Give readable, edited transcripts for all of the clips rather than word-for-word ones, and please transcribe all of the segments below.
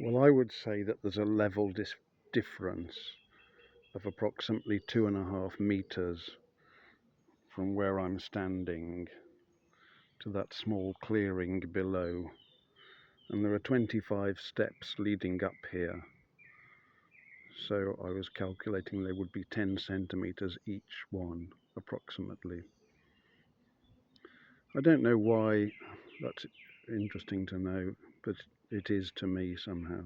Well, I would say that there's a level difference of approximately 2.5 meters from where I'm standing to that small clearing below. And there are 25 steps leading up here. So I was calculating they would be 10 centimeters each one, approximately. I don't know why that's interesting to know, but it is to me somehow.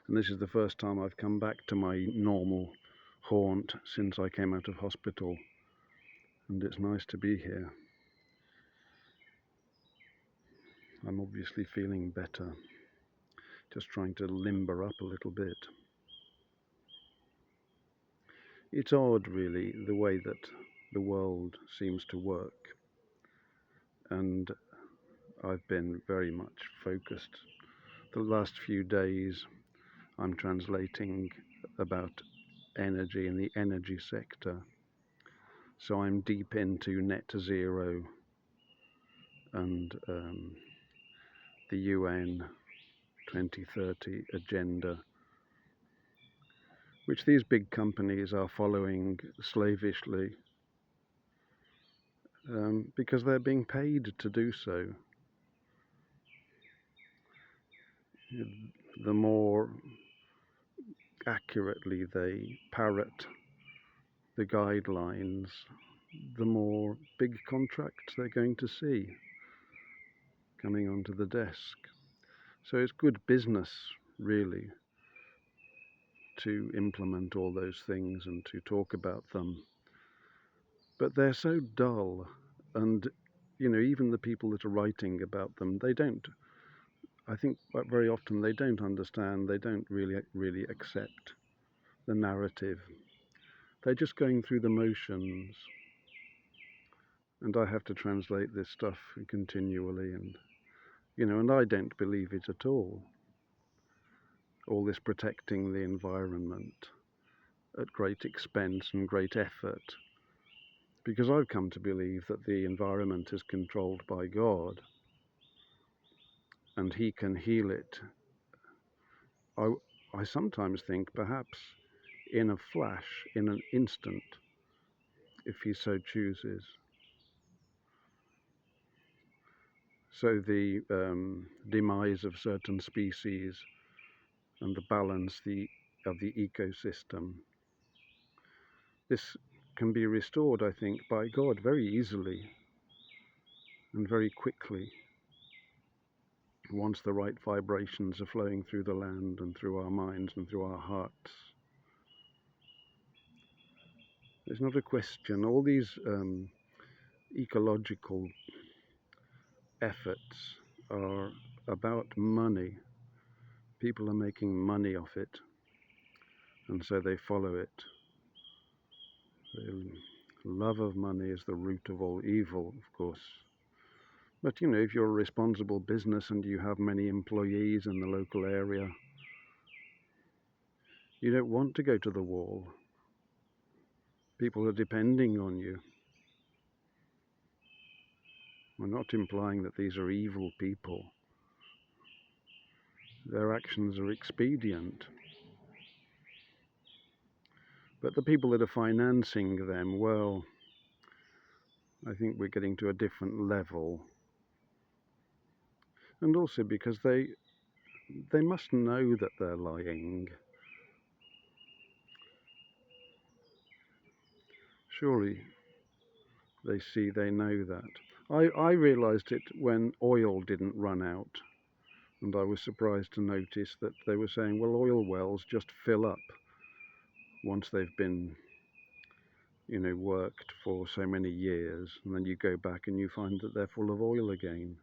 And this is the first time I've come back to my normal haunt since I came out of hospital, and it's nice to be here. I'm obviously feeling better, just trying to limber up a little bit. It's odd, really, the way that the world seems to work, and I've been very much focused. The last few days I'm translating about energy in the energy sector, so I'm deep into net zero and the UN 2030 agenda, which these big companies are following slavishly because they're being paid to do so. The more accurately they parrot the guidelines, the more big contracts they're going to see coming onto the desk. So it's good business, really, to implement all those things and to talk about them. But they're so dull, and even the people that are writing about them, they don't. I think very often they don't understand. They don't really accept the narrative. They're just going through the motions, and I have to translate this stuff continually, and I don't believe it at all. All this protecting the environment at great expense and great effort, because I've come to believe that the environment is controlled by God and He can heal it. I sometimes think perhaps in a flash, in an instant, if He so chooses. So the demise of certain species and the balance of the ecosystem, this can be restored, I think, by God very easily and very quickly once the right vibrations are flowing through the land and through our minds and through our hearts. There's not a question. All these ecological efforts are about money. People are making money off it, and so they follow it. The love of money is the root of all evil, of course. But if you're a responsible business and you have many employees in the local area, you don't want to go to the wall. People are depending on you. We're not implying that these are evil people. Their actions are expedient. But the people that are financing them, well, I think we're getting to a different level. And also because they must know that they're lying. Surely they know that. I realised it when oil didn't run out, and I was surprised to notice that they were saying, well, oil wells just fill up once they've been worked for so many years, and then you go back and you find that they're full of oil again.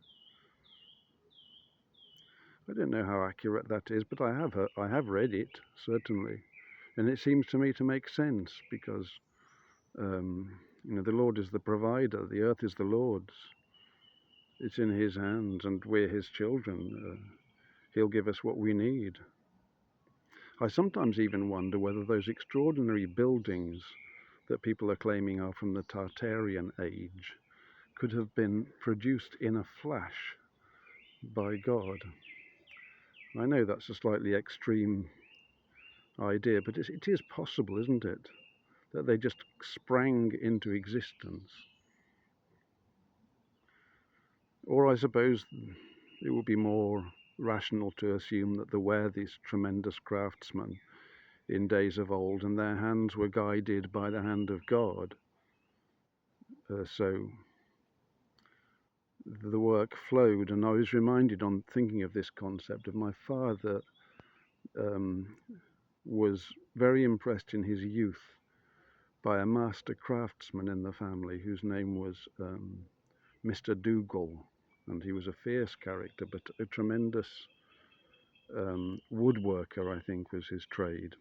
I don't know how accurate that is, but I have read it, certainly, and it seems to me to make sense because the Lord is the provider, the earth is the Lord's, it's in His hands, and we're His children. He'll give us what we need. I sometimes even wonder whether those extraordinary buildings that people are claiming are from the Tartarian age could have been produced in a flash by God. I know that's a slightly extreme idea, but it is possible, isn't it, that they just sprang into existence. Or I suppose it would be more rational to assume that there were these tremendous craftsmen in days of old, and their hands were guided by the hand of God. So the work flowed, and I was reminded, on thinking of this concept, of my father. Was very impressed in his youth by a master craftsman in the family whose name was Mr. Dougal, and he was a fierce character, but a tremendous woodworker, I think, was his trade.